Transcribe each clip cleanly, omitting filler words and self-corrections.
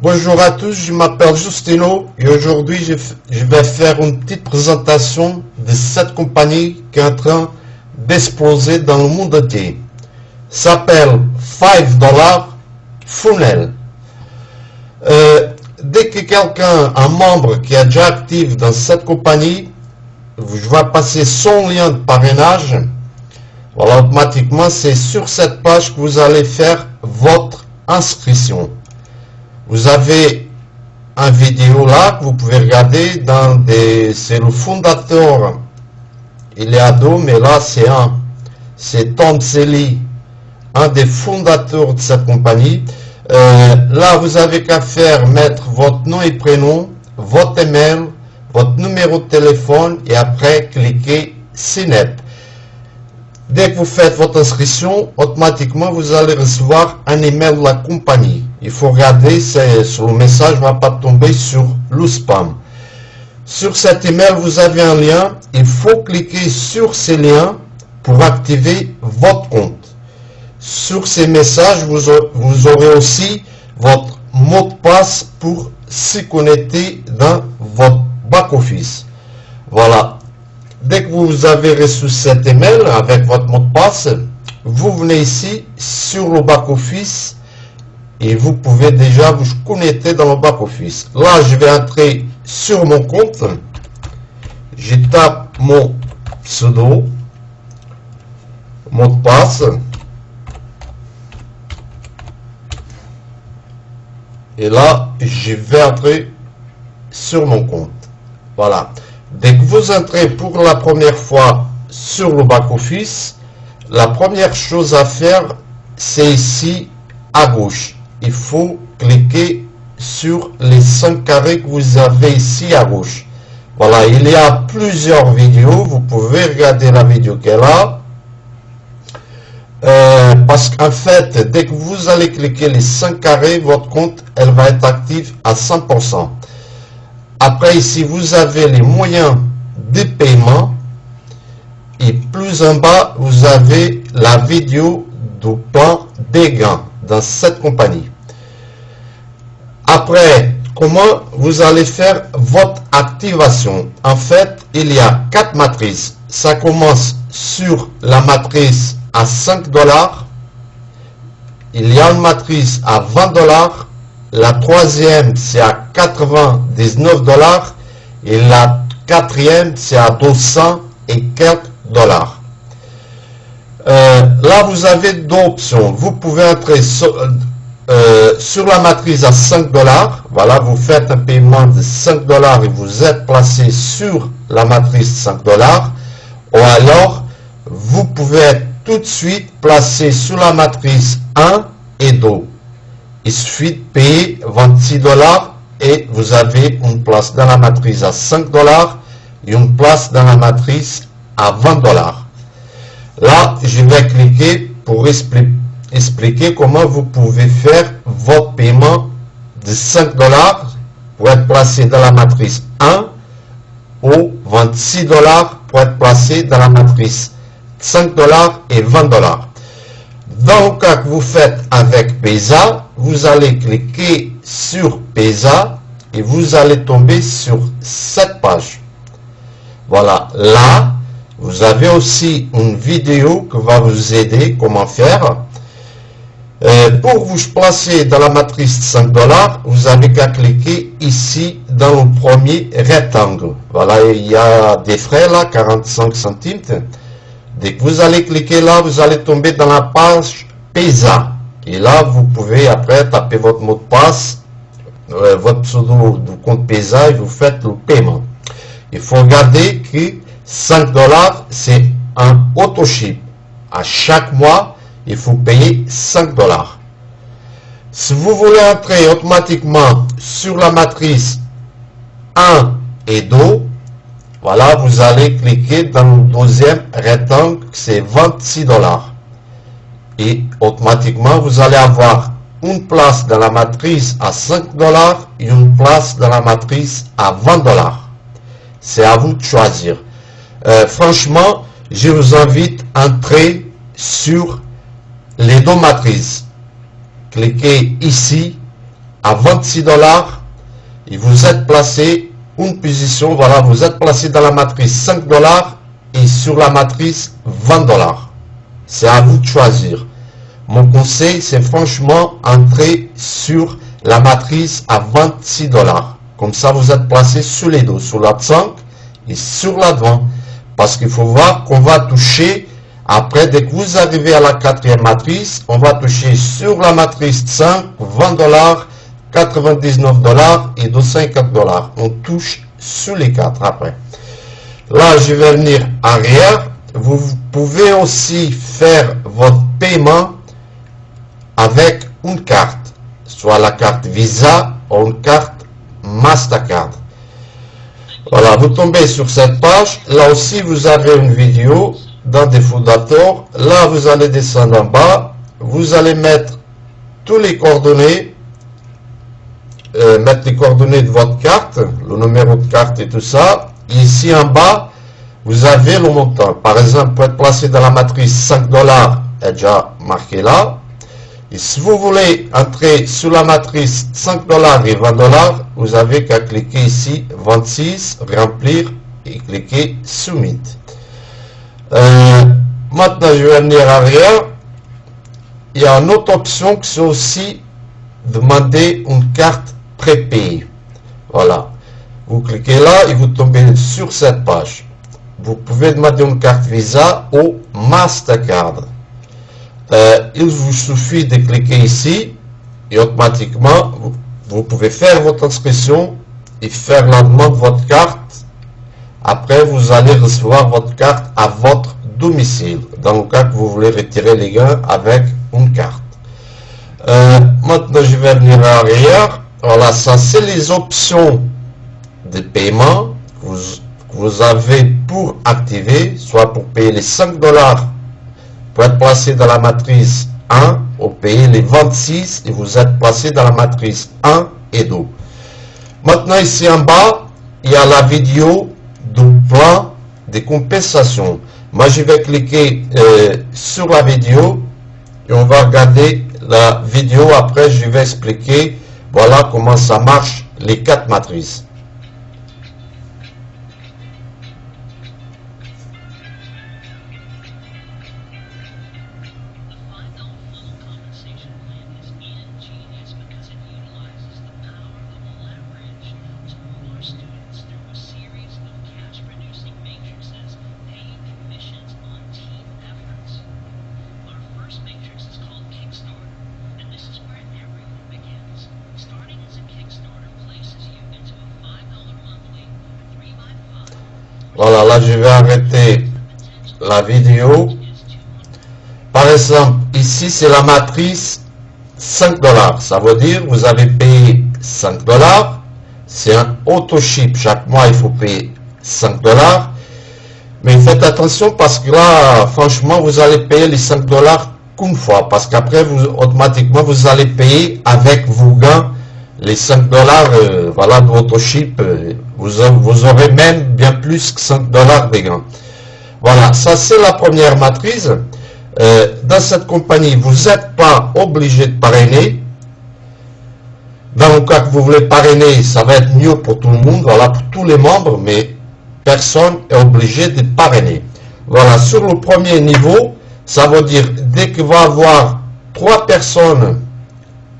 Bonjour à tous, je m'appelle Justino et aujourd'hui je vais faire une petite présentation de cette compagnie qui est en train d'exploser dans le monde entier. S'appelle $5 Funnel. Dès que quelqu'un, un membre qui est déjà actif dans cette compagnie, je vais passer son lien de parrainage. Voilà, automatiquement, c'est sur cette page que vous allez faire votre inscription. Vous avez une vidéo là que vous pouvez regarder c'est le fondateur. Il est ado, mais là c'est Tom Selly, un des fondateurs de cette compagnie. Là, vous avez qu'à mettre votre nom et prénom, votre email, votre numéro de téléphone et après cliquer Sign Up. Dès que vous faites votre inscription, automatiquement vous allez recevoir un email de la compagnie. Il faut regarder si le message ne va pas tomber sur le spam. Sur cet email, vous avez un lien. Il faut cliquer sur ces liens pour activer votre compte. Sur ces messages, vous aurez aussi votre mot de passe pour se connecter dans votre back-office. Voilà. Dès que vous avez reçu cet email avec votre mot de passe, vous venez ici sur le back-office et vous pouvez déjà vous connecter dans le back-office. Là, je vais entrer sur mon compte. Je tape mon pseudo, mot de passe. Et là, je vais entrer sur mon compte. Voilà. Dès que vous entrez pour la première fois sur le back-office, la première chose à faire, c'est ici à gauche. Il faut cliquer sur les 5 carrés que vous avez ici à gauche. Voilà, il y a plusieurs vidéos. Vous pouvez regarder la vidéo qui est là. Parce qu'en fait, dès que vous allez cliquer les 5 carrés, votre compte, elle va être active à 100%. Après, ici, vous avez les moyens de paiement. Et plus en bas, vous avez la vidéo du plan des gains dans cette compagnie. Après, comment vous allez faire votre activation? En fait, il y a 4 matrices. Ça commence sur la matrice à $5. Il y a une matrice à $20. La troisième, c'est à $99 et la quatrième, c'est à 200 et quelques dollars. Là, vous avez deux options. Vous pouvez entrer sur la matrice à $5. Voilà, vous faites un paiement de $5 et vous êtes placé sur la matrice $5. Ou alors, vous pouvez être tout de suite placé sur la matrice 1 et 2. Il suffit de payer $26 et vous avez une place dans la matrice à $5 et une place dans la matrice à $20. Là, je vais cliquer pour expliquer comment vous pouvez faire votre paiement de $5 pour être placé dans la matrice 1 ou $26 pour être placé dans la matrice $5 et $20. Dans le cas que vous faites avec Paysa, vous allez cliquer sur Paysa et vous allez tomber sur cette page. Voilà, là, vous avez aussi une vidéo qui va vous aider comment faire. Pour vous placer dans la matrice $5, vous avez qu'à cliquer ici dans le premier rectangle. Voilà, il y a des frais là, 45 centimes. Dès que vous allez cliquer là, vous allez tomber dans la page Paysa. Et là, vous pouvez après taper votre mot de passe, votre pseudo du compte Paysa et vous faites le paiement. Il faut regarder que $5, c'est un auto-ship. À chaque mois, il faut payer $5. Si vous voulez entrer automatiquement sur la matrice 1 et 2, voilà, vous allez cliquer dans le deuxième rectangle, c'est $26. Et automatiquement, vous allez avoir une place dans la matrice à $5 et une place dans la matrice à $20. C'est à vous de choisir. Franchement, je vous invite à entrer sur les deux matrices. Cliquez ici à 26 dollars et vous êtes placé une position, voilà, vous êtes placé dans la matrice 5 dollars et sur la matrice 20 dollars. C'est à vous de choisir. Mon conseil, c'est franchement entrer sur la matrice à 26 dollars. Comme ça, vous êtes placé sur les deux, sur la 5 et sur la 20. Parce qu'il faut voir qu'on va toucher, après, dès que vous arrivez à la quatrième matrice, on va toucher sur la matrice 5, 20 dollars, 99 dollars et 250 dollars. On touche sur les quatre après. Là, je vais venir arrière. Vous pouvez aussi faire votre paiement avec une carte, soit la carte Visa ou une carte Mastercard. Voilà, vous tombez sur cette page. Là aussi, vous avez une vidéo dans des fondateurs. Là, vous allez descendre en bas. Vous allez mettre tous les coordonnées, mettre les coordonnées de votre carte, le numéro de carte et tout ça. Ici en bas, vous avez le montant. Par exemple, pour être placé dans la matrice 5 dollars, est déjà marqué là. Et si vous voulez entrer sur la matrice 5 dollars et 20 dollars, vous avez qu'à cliquer ici 26, remplir et cliquer Submit. Maintenant, je vais venir arrière. Il y a une autre option qui c'est aussi demander une carte prépayée. Voilà. Vous cliquez là et vous tombez sur cette page. Vous pouvez demander une carte Visa ou Mastercard. Il vous suffit de cliquer ici et automatiquement vous pouvez faire votre inscription et faire la demande de votre carte. Après, vous allez recevoir votre carte à votre domicile dans le cas que vous voulez retirer les gains avec une carte. Maintenant, je vais venir en arrière. Voilà, ça c'est les options de paiement que vous avez pour activer, soit pour payer les 5 dollars pour être placé dans la matrice 1, ou payer les 26 et vous êtes placé dans la matrice 1 et 2. Maintenant, ici en bas, il y a la vidéo du plan de compensation. Moi, je vais cliquer sur la vidéo et on va regarder la vidéo. Après, je vais expliquer, voilà comment ça marche, les 4 matrices. Voilà, là je vais arrêter la vidéo. Par exemple, ici c'est la matrice 5 dollars. Ça veut dire vous avez payé 5 dollars. C'est un auto-ship. Chaque mois, il faut payer 5 dollars. Mais faites attention parce que là, franchement, vous allez payer les 5 dollars qu'une fois. Parce qu'après, automatiquement, vous allez payer avec vos gains les 5 dollars voilà, de auto-ship. Vous aurez même bien plus que 5 dollars de gains. Voilà, ça c'est la première matrice. Dans cette compagnie, vous n'êtes pas obligé de parrainer. Dans le cas que vous voulez parrainer, ça va être mieux pour tout le monde, voilà, pour tous les membres, mais personne n'est obligé de parrainer. Voilà, sur le premier niveau, ça veut dire dès qu'il va y avoir 3 personnes,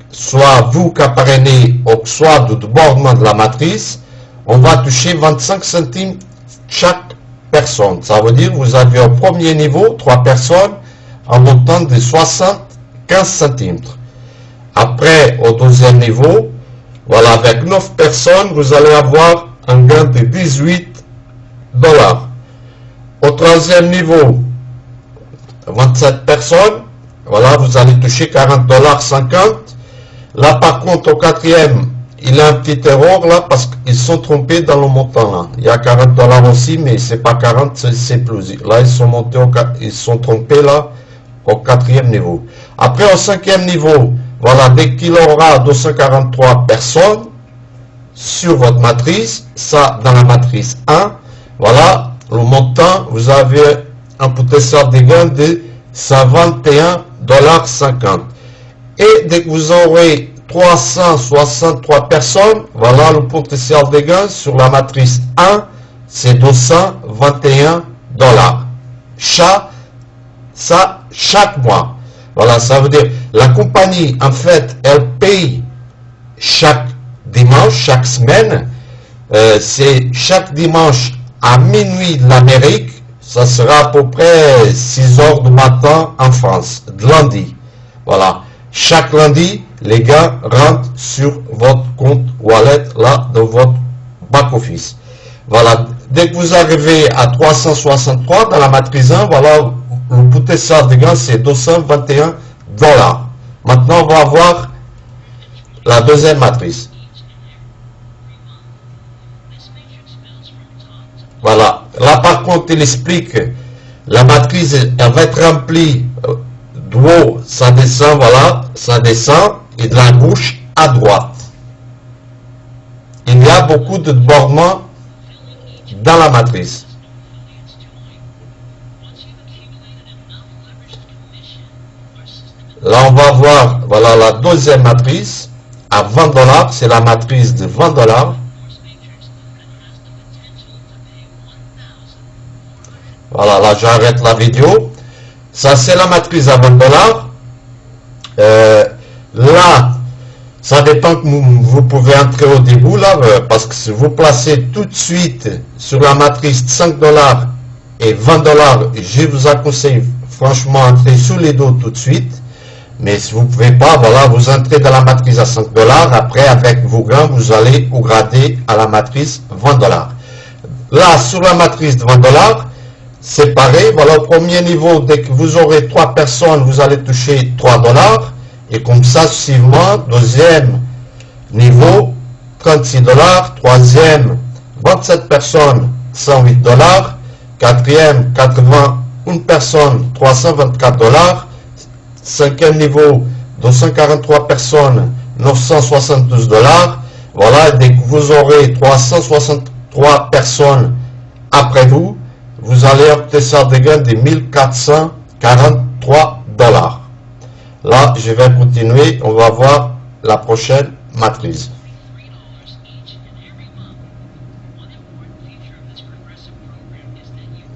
soit vous qui parrainez, ou soit du débordement de la matrice, on va toucher 25 centimes chaque personne. Ça veut dire que vous avez au premier niveau 3 personnes en montant de 75 centimes. Après, au deuxième niveau, voilà, avec 9 personnes, vous allez avoir un gain de 18 dollars. Au troisième niveau, 27 personnes, voilà, vous allez toucher 40 dollars 50. Là, par contre, au quatrième, il y a un petit erreur là parce qu'ils sont trompés dans le montant là. Il y a 40 dollars aussi, mais c'est pas 40, c'est plus. Là, ils sont montés ils sont trompés là au quatrième niveau. Après, au cinquième niveau, voilà, dès qu'il aura 243 personnes sur votre matrice, ça dans la matrice 1, voilà, le montant, vous avez un potentiel de gain de 121,50 $. Et dès que vous aurez 363 personnes, voilà le potentiel de gain sur la matrice 1, c'est 221 $. Ça, chaque mois. Voilà, ça veut dire, la compagnie, en fait, elle paye chaque dimanche, chaque semaine, c'est chaque dimanche à minuit de l'Amérique, ça sera à peu près 6 heures du matin en France, de lundi. Voilà, chaque lundi, les gars rentrent sur votre compte wallet, là, dans votre back-office. Voilà, dès que vous arrivez à 363 dans la matrice 1, voilà, le potentiel de gain, c'est 221 $. Maintenant, on va voir la deuxième matrice. Voilà, là par contre, il explique, la matrice, elle va être remplie d'où haut, ça descend, voilà, ça descend, et de la gauche à droite. Il y a beaucoup de débordements dans la matrice. Là, on va voir, voilà, la deuxième matrice, à 20 $, c'est la matrice de 20 $. Voilà, là, j'arrête la vidéo. Ça, c'est la matrice à 20 $. Là, ça dépend que vous pouvez entrer au début, là, parce que si vous placez tout de suite sur la matrice de 5 $ et 20 $, je vous conseille franchement entrer sous les dos tout de suite. Mais si vous ne pouvez pas, voilà, vous entrez dans la matrice à 5 $. Après, avec vos gains, vous allez au gradé à la matrice 20 $. Là, sur la matrice de 20 $, c'est pareil. Voilà, au premier niveau, dès que vous aurez 3 personnes, vous allez toucher 3 $. Et comme ça, suivant, deuxième niveau, 36 $. Troisième, 27 personnes, 108 $. Quatrième, 81 personnes, 324 $. Cinquième niveau, 243 personnes, 972 $. Voilà, dès que vous aurez 363 personnes après vous, vous allez obtenir des gains de 1443 $. Là, je vais continuer, on va voir la prochaine matrice.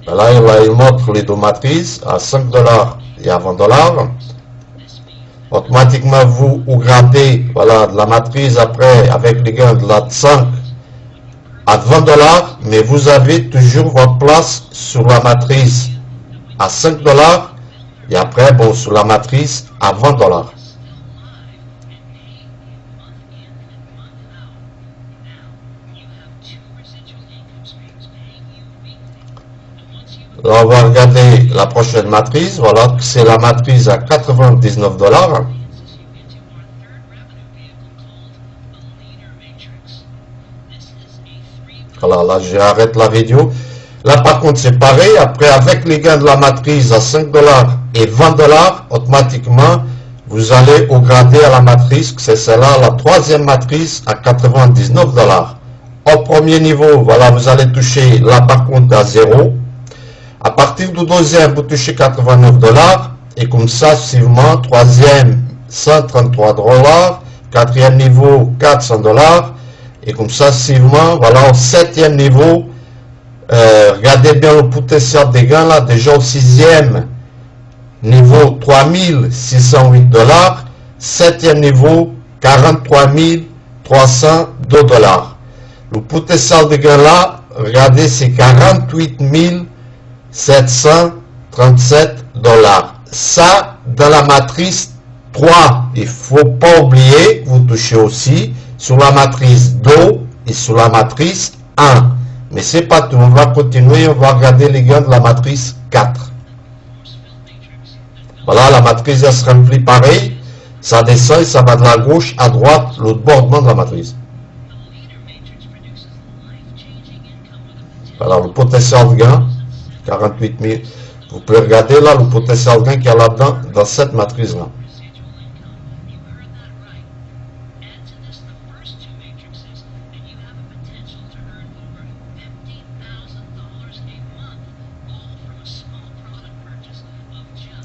Là, il montre les deux matrices à 5 $ et à 20 $. Automatiquement, vous gradez, voilà, de la matrice après avec les gains de la 5 à 20 $, mais vous avez toujours votre place sur la matrice à 5 $ et après, bon, sur la matrice à 20 $. Là, on va regarder la prochaine matrice. Voilà, c'est la matrice à 99 $. Voilà, là, j'arrête la vidéo. Là, par contre, c'est pareil. Après, avec les gains de la matrice à 5 $ et 20 $, automatiquement, vous allez au gradé à la matrice, c'est celle-là, la troisième matrice à 99 $. Au premier niveau, voilà, vous allez toucher là, par contre, à 0. À partir du deuxième, vous touchez 89 $. Et comme ça, suivant, troisième, 133 $. Quatrième niveau, 400 $. Et comme ça, suivant, voilà, au septième niveau, regardez bien le potentiel des gains là. Déjà au sixième niveau, 3608 $. Septième niveau, 43 302 $. Le potentiel des gains là, regardez, c'est 48 737 $. Ça, dans la matrice 3, il ne faut pas oublier que vous touchez aussi sur la matrice 2 et sur la matrice 1. Mais c'est pas tout, on va continuer, on va regarder les gains de la matrice 4. Voilà, la matrice elle se remplit pareil, ça descend et ça va de la gauche à droite, le bordement de la matrice. Voilà, le potentiel de gain, 48 000. Vous pouvez regarder là le potentiel de gain qu'il y a là-dedans, dans cette matrice-là.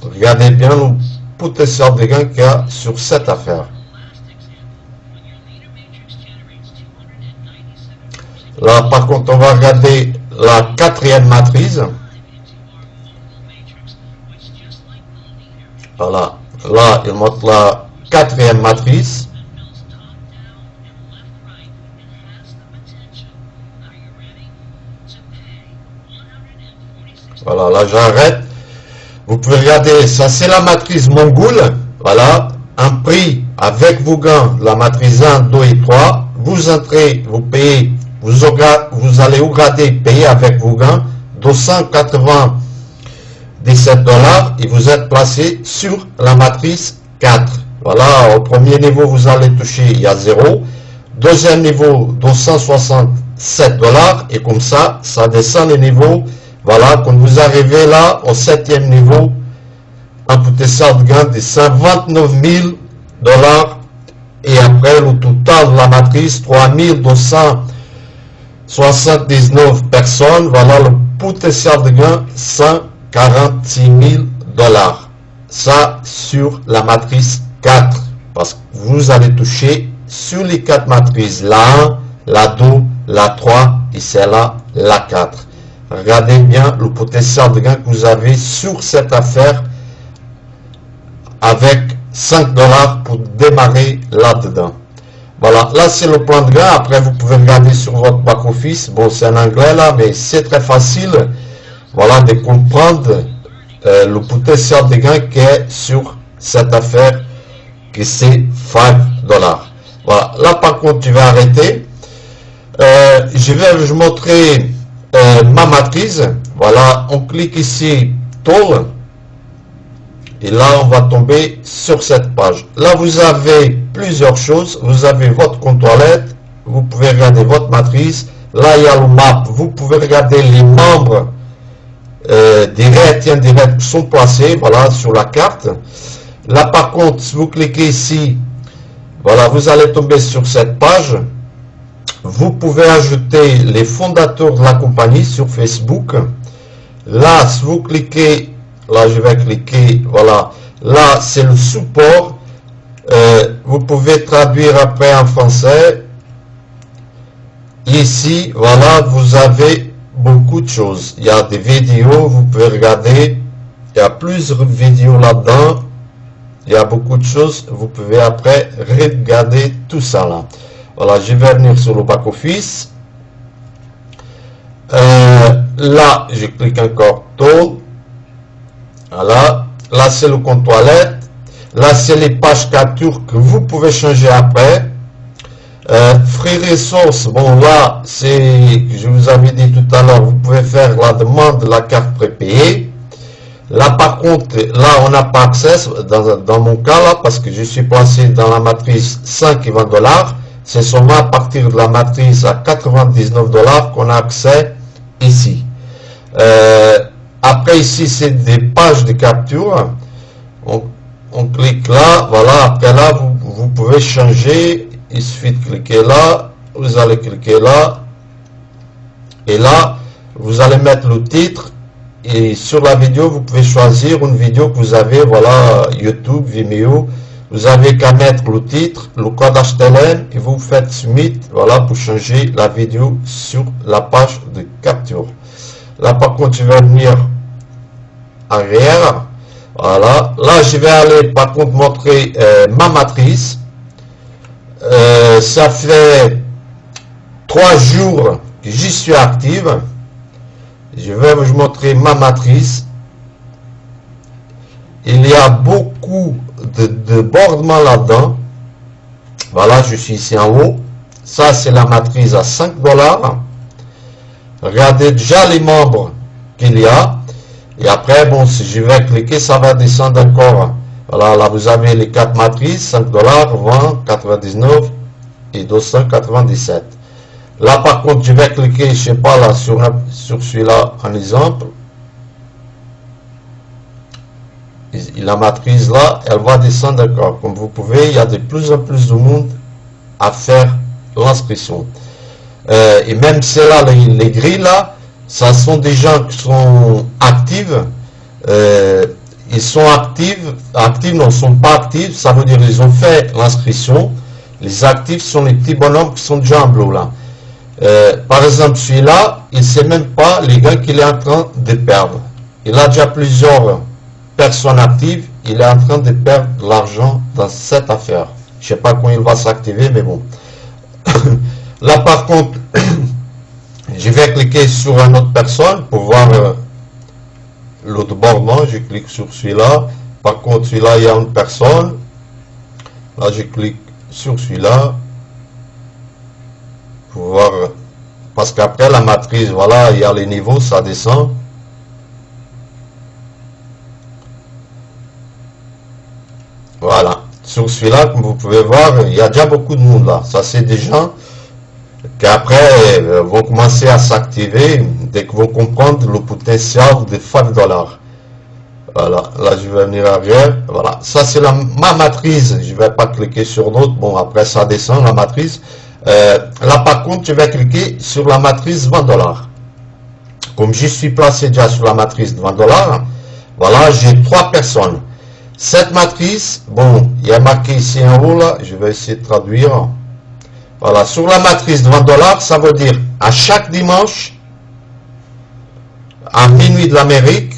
Regardez bien le potentiel de gain qu'il y a sur cette affaire. Là, par contre, on va regarder la quatrième matrice. Voilà. Là, il montre la quatrième matrice. Voilà, là, j'arrête. Vous pouvez regarder, ça c'est la matrice Mongoule. Voilà, un prix avec vos gains, la matrice 1, 2 et 3. Vous entrez, vous payez, vous allez regarder, payer avec vos gains 297 dollars et vous êtes placé sur la matrice 4. Voilà, au premier niveau, vous allez toucher, il y a 0. Deuxième niveau, 267 dollars et comme ça, ça descend les niveaux. Voilà, quand vous arrivez là, au 7e niveau, un potentiel de gain de 129 000 dollars. Et après, le total de la matrice, 3279 personnes. Voilà, le potentiel de gain, 146 000 dollars. Ça, sur la matrice 4. Parce que vous allez toucher sur les 4 matrices, la 1, la 2, la 3 et celle-là, la 4. Regardez bien le potentiel de gain que vous avez sur cette affaire avec 5 dollars pour démarrer là-dedans. Voilà, là c'est le plan de gain. Après, vous pouvez regarder sur votre back-office. Bon, c'est en anglais là, mais c'est très facile. Voilà, de comprendre le potentiel de gain qui est sur cette affaire, que c'est 5 dollars. Voilà, là par contre, je vais arrêter. Je vais vous montrer ma matrice. Voilà, on clique ici Tool et là on va tomber sur cette page. Là vous avez plusieurs choses. Vous avez votre compte toilette, vous pouvez regarder votre matrice. Là il y a le map, vous pouvez regarder les membres directs et indirects qui sont placés, voilà, sur la carte. Là par contre, si vous cliquez ici, voilà, vous allez tomber sur cette page. Vous pouvez ajouter les fondateurs de la compagnie sur Facebook. Là, si vous cliquez, là je vais cliquer, voilà, là c'est le support. Vous pouvez traduire après en français. Ici, voilà, vous avez beaucoup de choses. Il y a des vidéos, vous pouvez regarder. Il y a plusieurs vidéos là-dedans. Il y a beaucoup de choses. Vous pouvez après regarder tout ça là. Voilà, je vais venir sur le back-office. Là, je clique encore Tool. Voilà. Là, c'est le compte toilette. Là, c'est les pages capture que vous pouvez changer après. Free Resource. Bon, là, c'est, je vous avais dit tout à l'heure, vous pouvez faire la demande de la carte prépayée. Là, par contre, là, on n'a pas accès, dans mon cas, là, parce que je suis placé dans la matrice 5 et 20 dollars. C'est seulement à partir de la matrice à 99 dollars qu'on a accès ici. Après ici, c'est des pages de capture. On clique là, voilà. Après là, vous pouvez changer. Il suffit de cliquer là. Vous allez cliquer là. Et là, vous allez mettre le titre. Et sur la vidéo, vous pouvez choisir une vidéo que vous avez, voilà, YouTube, Vimeo. Vous avez qu'à mettre le titre, le code HTML et vous faites Submit, voilà, pour changer la vidéo sur la page de capture. Là, par contre, je vais venir arrière. Voilà. Là, je vais aller, par contre, montrer ma matrice. Ça fait 3 jours que j'y suis active. Je vais vous montrer ma matrice. Il y a beaucoup de bordements là-dedans. Voilà, je suis ici en haut. Ça, c'est la matrice à 5 dollars. Regardez déjà les membres qu'il y a. Et après, bon, si je vais cliquer, ça va descendre encore. Voilà, là, vous avez les 4 matrices, 5 dollars, 20, 99 et 297. Là, par contre, je vais cliquer, je sais pas, là, sur celui-là, en exemple. Et la matrice là, elle va descendre encore. Comme vous pouvez, il y a de plus en plus de monde à faire l'inscription. Et même celles-là, les grilles là, ça sont des gens qui sont actifs. Ils sont actifs non, sont pas actifs. Ça veut dire ils ont fait l'inscription. Les actifs sont les petits bonhommes qui sont déjà en bleu là. Par exemple, celui-là, il ne sait même pas les gains qu'il est en train de perdre. Il a déjà plusieurs personnes actives, il est en train de perdre de l'argent dans cette affaire. Je ne sais pas quand il va s'activer, mais bon. Là, par contre, je vais cliquer sur une autre personne pour voir l'autre bord. Non, je clique sur celui-là. Par contre, celui-là, il y a une personne. Là, je clique sur celui-là pour voir. Parce qu'après la matrice, voilà, il y a les niveaux, ça descend. Voilà. Sur celui-là, comme vous pouvez voir, il y a déjà beaucoup de monde là. Ça, c'est des gens qui après vont commencer à s'activer dès qu'ils vont comprendre le potentiel de $5. Voilà, là je vais venir arrière. Voilà, ça c'est ma matrice. Je vais pas cliquer sur d'autres. Bon, après ça descend la matrice. Là par contre, je vais cliquer sur la matrice $20. Comme je suis placé déjà sur la matrice de $20, voilà, j'ai 3 personnes. Cette matrice, bon, il y a marqué ici en haut là, je vais essayer de traduire. Voilà, sur la matrice de $20, ça veut dire à chaque dimanche, à minuit de l'Amérique,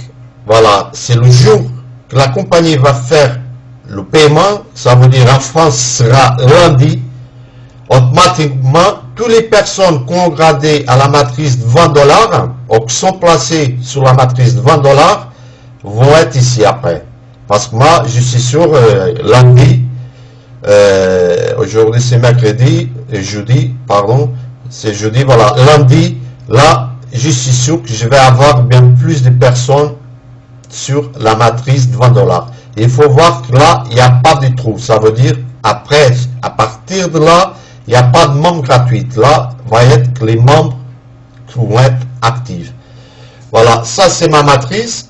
voilà, c'est le jour que la compagnie va faire le paiement, ça veut dire en France sera lundi, automatiquement, toutes les personnes qui ont gradé à la matrice de $20, ou qui sont placées sur la matrice de $20, vont être ici après. Parce que moi, je suis sûr, lundi, aujourd'hui c'est mercredi, jeudi, pardon, c'est jeudi, voilà, lundi, là, je suis sûr que je vais avoir bien plus de personnes sur la matrice de $20. Il faut voir que là, il n'y a pas de trou, ça veut dire, après, à partir de là, il n'y a pas de membres gratuits, là, va être que les membres qui vont être actifs. Voilà, ça c'est ma matrice.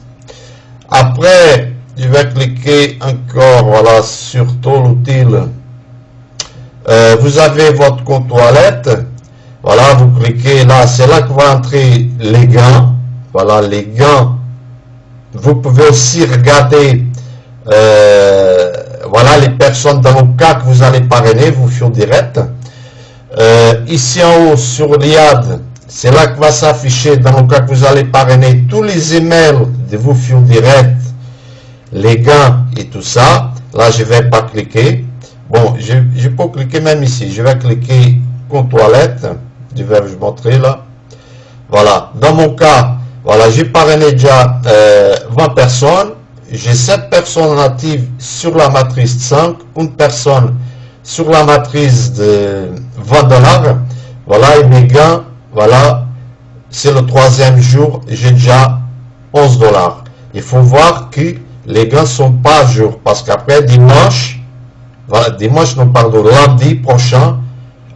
Après, je vais cliquer encore, voilà, sur Tool Utile. Vous avez votre compte wallet. Voilà, vous cliquez là, c'est là que va entrer les gains. Voilà, les gains. Vous pouvez aussi regarder, voilà, les personnes dans le cas que vous allez parrainer, vous fions direct. Ici en haut, sur l'IAD, c'est là que va s'afficher dans le cas que vous allez parrainer tous les emails de vos fions direct, les gains et tout ça. Là, je vais pas cliquer. Bon, je peux cliquer même ici. Je vais cliquer compte wallet. Je vais vous montrer là. Voilà. Dans mon cas, voilà, j'ai parrainé déjà 20 personnes. J'ai 7 personnes actives sur la matrice 5. Une personne sur la matrice de $20. Voilà, et mes gains, voilà, c'est le 3e jour. J'ai déjà $11. Il faut voir que les gains sont pas à jour parce qu'après dimanche, voilà, dimanche, non pardon, lundi prochain,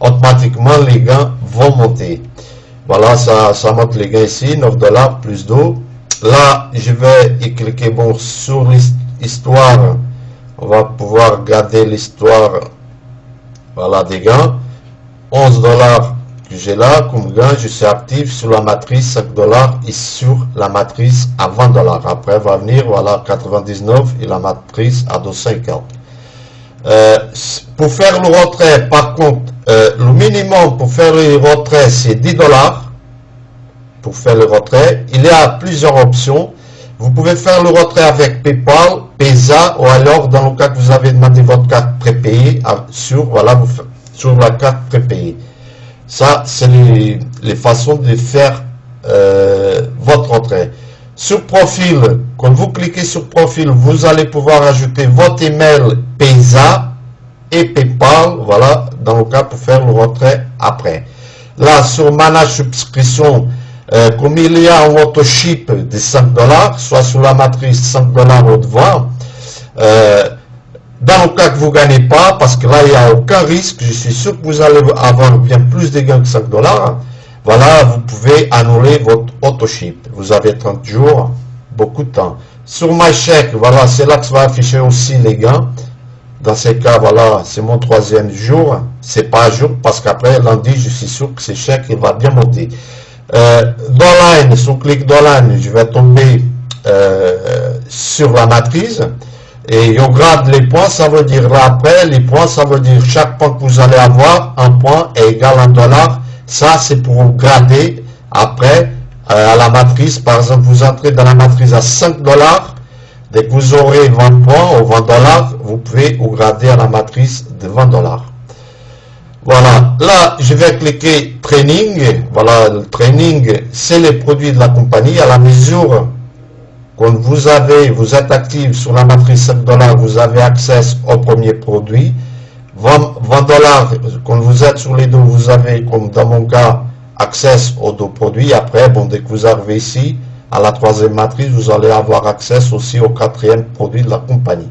automatiquement les gains vont monter. Voilà, ça monte les gains ici, $9 plus d'eau. Là, je vais y cliquer bon sur l'histoire. On va pouvoir regarder l'histoire, voilà, des gains. $11 que j'ai là comme gain, je suis actif sur la matrice $5 et sur la matrice à $20. Après va venir, voilà, 99 et la matrice à 250. Pour faire le retrait, par contre, le minimum pour faire le retrait, c'est $10. Pour faire le retrait, il y a plusieurs options. Vous pouvez faire le retrait avec PayPal, Payza, ou alors dans le cas que vous avez demandé votre carte prépayée sur, voilà, sur la carte prépayée. Ça, c'est les façons de faire votre retrait. Sur profil, quand vous cliquez sur profil, vous allez pouvoir ajouter votre email Payza et PayPal, voilà, dans le cas pour faire le retrait après. Là, sur Manage Subscription, comme il y a un auto-ship de $5, soit sur la matrice $5 au devant, dans le cas que vous ne gagnez pas, parce que là, il n'y a aucun risque, je suis sûr que vous allez avoir bien plus de gains que $5, voilà, vous pouvez annuler votre auto-ship. Vous avez 30 jours, beaucoup de temps. Sur MyCheck, voilà, c'est là que ça va afficher aussi les gains. Dans ces cas, voilà, c'est mon 3e jour. C'est pas un jour, parce qu'après, lundi, je suis sûr que ce chèque, il va bien monter. Doline, sur clic Doline, je vais tomber sur la matrice. Et on grade les points, ça veut dire là après, les points, ça veut dire chaque point que vous allez avoir, un point est égal à $1 Ça, c'est pour grader après à la matrice. Par exemple, vous entrez dans la matrice à 5 $. Dès que vous aurez 20 points ou 20 $, vous pouvez vous grader à la matrice de 20 $. Voilà, là, je vais cliquer Training. Voilà, le training, c'est les produits de la compagnie. À la mesure quand vous êtes actif sur la matrice 5 $, vous avez accès au premier produit. 20 $, quand vous êtes sur les deux, vous avez, comme dans mon cas, accès aux deux produits. Après, bon, dès que vous arrivez ici, à la troisième matrice, vous allez avoir accès aussi au quatrième produit de la compagnie.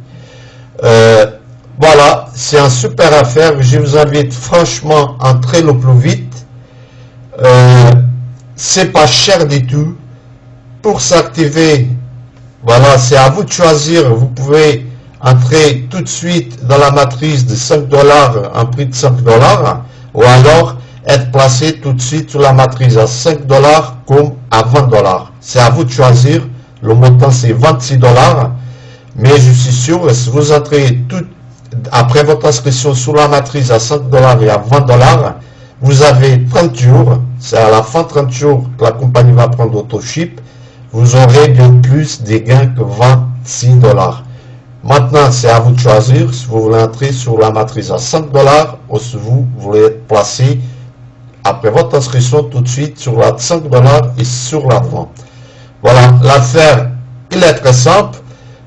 Voilà, c'est un super affaire. Je vous invite franchement à entrer le plus vite. C'est pas cher du tout. Pour s'activer, voilà, c'est à vous de choisir. Vous pouvez entrer tout de suite dans la matrice de 5 $, un prix de 5 $, ou alors être placé tout de suite sur la matrice à 5 $ comme à 20 $. C'est à vous de choisir. Le montant, c'est 26 $. Mais je suis sûr, si vous entrez après votre inscription sur la matrice à 5 $ et à 20 $, vous avez 30 jours. C'est à la fin de 30 jours que la compagnie va prendre AutoShip. Vous aurez bien plus de gains que 26 $. Maintenant, c'est à vous de choisir si vous voulez entrer sur la matrice à 5 $ ou si vous voulez être placé après votre inscription tout de suite sur la 5 $ et sur la 20. Voilà, l'affaire, il est très simple.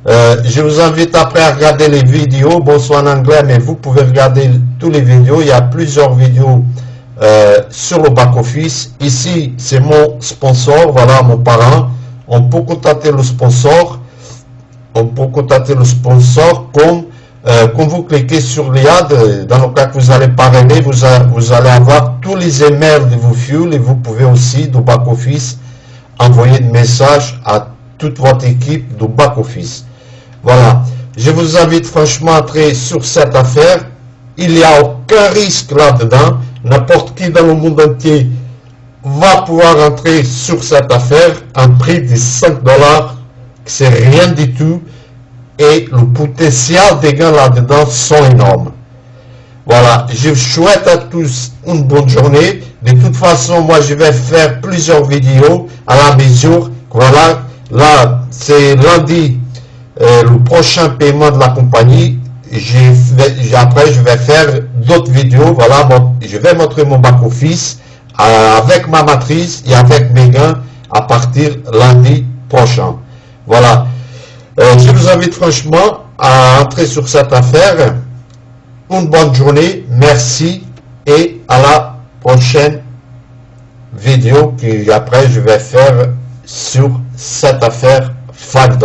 Je vous invite après à regarder les vidéos. Bon, c'est en anglais, mais vous pouvez regarder toutes les vidéos. Il y a plusieurs vidéos sur le back-office. Ici, c'est mon sponsor, voilà, mon parent. On peut contacter le sponsor. On peut contacter le sponsor comme quand vous cliquez sur l'IA, dans le cas que vous allez parrainer, vous allez avoir tous les emails de vos fuels et vous pouvez aussi, du back-office, envoyer des messages à toute votre équipe du back-office. Voilà. Je vous invite franchement à entrer sur cette affaire. Il n'y a aucun risque là-dedans. N'importe qui dans le monde entier va pouvoir entrer sur cette affaire. Un prix de 5 $, c'est rien du tout. Et le potentiel des gains là-dedans sont énormes. Voilà, je souhaite à tous une bonne journée. De toute façon, moi, je vais faire plusieurs vidéos à la mesure. Voilà, là, c'est lundi, le prochain paiement de la compagnie. Après, je vais faire d'autres vidéos. Voilà, je vais montrer mon back-office avec ma matrice et avec mes gains à partir lundi prochain. Voilà. Je vous invite franchement à entrer sur cette affaire. Une bonne journée, merci et à la prochaine vidéo que après je vais faire sur cette affaire 5 $.